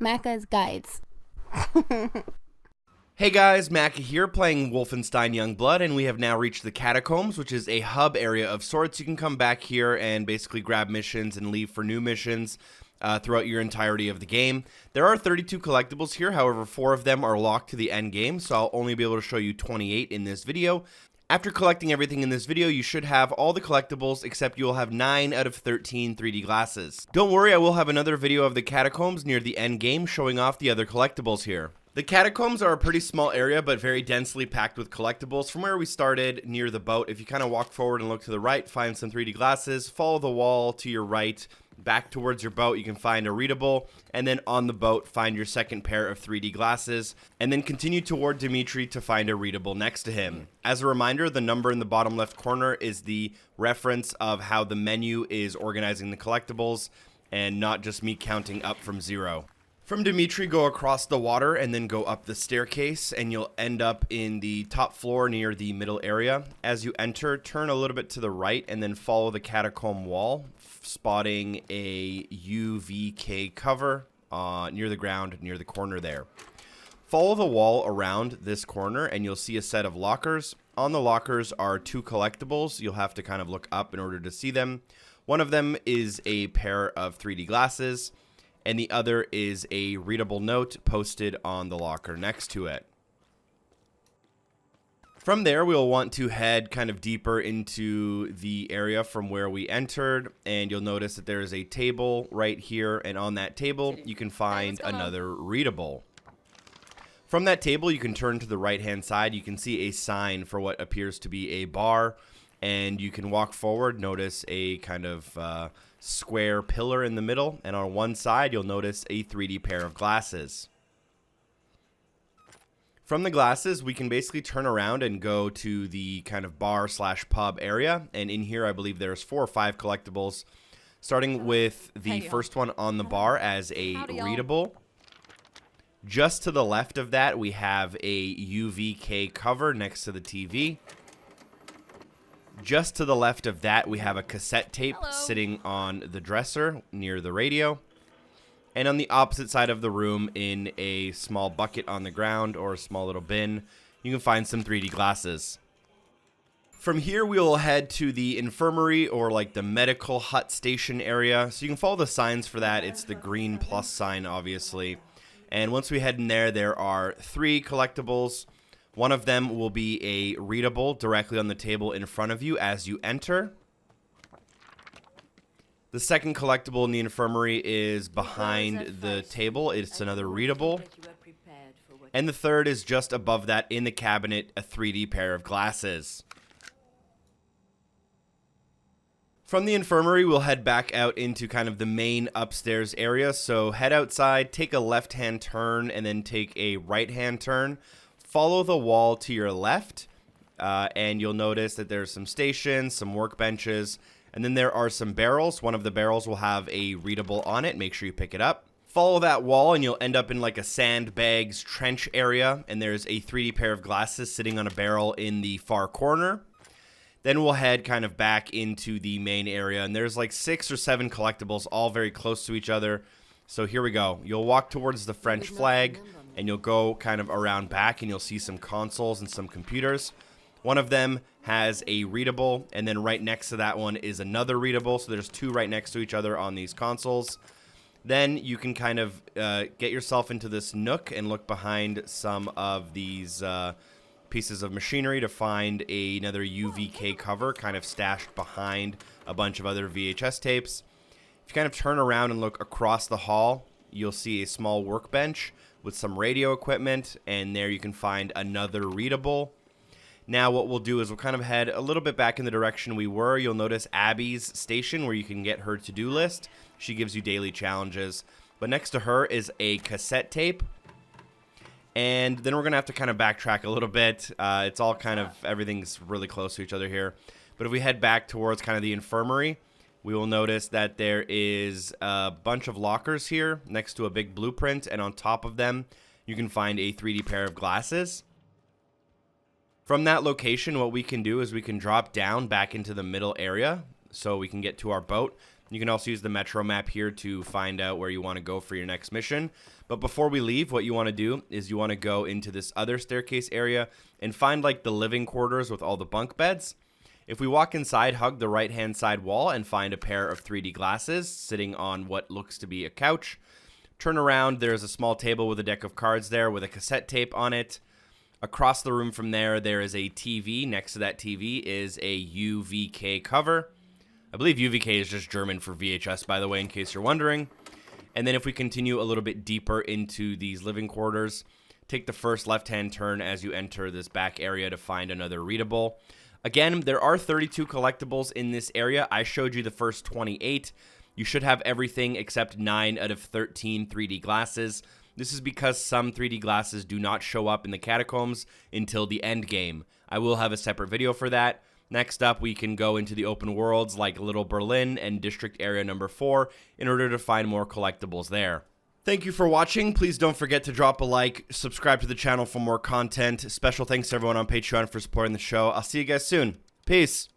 Macca's Guides. Hey guys, Macca here playing Wolfenstein Youngblood, and we have now reached the Catacombs, which is a hub area of sorts. You can come back here and basically grab missions and leave for new missions throughout your entirety of the game. There are 32 collectibles here, however 4 of them are locked to the end game, so I'll only be able to show you 28 in this video. After collecting everything in this video, you should have all the collectibles, except you will have 9 out of 13 3D glasses. Don't worry, I will have another video of the Catacombs near the end game showing off the other collectibles here. The Catacombs are a pretty small area, but very densely packed with collectibles. From where we started, near the boat, if you kind of walk forward and look to the right, find some 3D glasses, follow the wall to your right, back towards your boat, you can find a Readable, and then on the boat, find your second pair of 3D glasses, and then continue toward Dimitri to find a Readable next to him. As a reminder, the number in the bottom left corner is the reference of how the menu is organizing the collectibles, and not just me counting up from 0. From Dimitri, go across the water and then go up the staircase, and you'll end up in the top floor near the middle area. As you enter, turn a little bit to the right and then follow the catacomb wall, spotting a UVK cover near the ground, near the corner there. Follow the wall around this corner and you'll see a set of lockers. On the lockers are 2 collectibles. You'll have to kind of look up in order to see them. One of them is a pair of 3D glasses, and the other is a readable note posted on the locker next to it. From there, we'll want to head kind of deeper into the area from where we entered, and you'll notice that there is a table right here, and on that table, you can find another readable. From that table, you can turn to the right-hand side. You can see a sign for what appears to be a bar, and you can walk forward, notice a kind of square pillar in the middle, and on one side you'll notice a 3D pair of glasses. From the glasses, we can basically turn around and go to the kind of bar slash pub area, and in here I believe there's 4 or 5 collectibles, starting with the first one on the bar as a readable. Just to the left of that we have a UVK cover next to the TV. Just to the left of that, we have a cassette tape sitting on the dresser near the radio. And on the opposite side of the room, in a small bucket on the ground or a small little bin, you can find some 3D glasses. From here, we will head to the infirmary, or like the medical hut station area. So you can follow the signs for that. It's the green plus sign, obviously. And once we head in there, there are 3 collectibles. One of them will be a readable directly on the table in front of you as you enter. The second collectible in the infirmary is behind the table. It's another readable. And the third is just above that in the cabinet, a 3D pair of glasses. From the infirmary, we'll head back out into kind of the main upstairs area. So head outside, take a left-hand turn, and then take a right-hand turn. Follow the wall to your left, and you'll notice that there's some stations, some workbenches, and then there are some barrels. One of the barrels will have a readable on it. Make sure you pick it up. Follow that wall, and you'll end up in like a sandbags trench area, and there's a 3D pair of glasses sitting on a barrel in the far corner. Then we'll head kind of back into the main area, and there's like 6 or 7 collectibles, all very close to each other. So here we go. You'll walk towards the French flag, and you'll go kind of around back, and you'll see some consoles and some computers. One of them has a readable, and then right next to that one is another readable. So there's 2 right next to each other on these consoles. Then you can kind of get yourself into this nook and look behind some of these pieces of machinery to find another UVK cover kind of stashed behind a bunch of other VHS tapes. If you kind of turn around and look across the hall, you'll see a small workbench with some radio equipment, and there you can find another readable. Now what we'll do is we'll kind of head a little bit back in the direction we were. You'll notice Abby's station, where you can get her to-do list. She gives you daily challenges. But next to her is a cassette tape. And then we're going to have to kind of backtrack a little bit. It's all kind of, everything's really close to each other here. But if we head back towards kind of the infirmary, we will notice that there is a bunch of lockers here next to a big blueprint, and on top of them, you can find a 3D pair of glasses. From that location, what we can do is we can drop down back into the middle area so we can get to our boat. You can also use the Metro map here to find out where you want to go for your next mission. But before we leave, what you want to do is you want to go into this other staircase area and find like the living quarters with all the bunk beds. If we walk inside, hug the right-hand side wall and find a pair of 3D glasses sitting on what looks to be a couch. Turn around, there's a small table with a deck of cards there with a cassette tape on it. Across the room from there, there is a TV. Next to that TV is a UVK cover. I believe UVK is just German for VHS, by the way, in case you're wondering. And then if we continue a little bit deeper into these living quarters, take the first left-hand turn as you enter this back area to find another readable. Again, there are 32 collectibles in this area. I showed you the first 28. You should have everything except 9 out of 13 3D glasses. This is because some 3D glasses do not show up in the catacombs until the end game. I will have a separate video for that. Next up, we can go into the open worlds like Little Berlin and District Area number 4 in order to find more collectibles there. Thank you for watching. Please don't forget to drop a like, subscribe to the channel for more content. Special thanks to everyone on Patreon for supporting the show. I'll see you guys soon. Peace.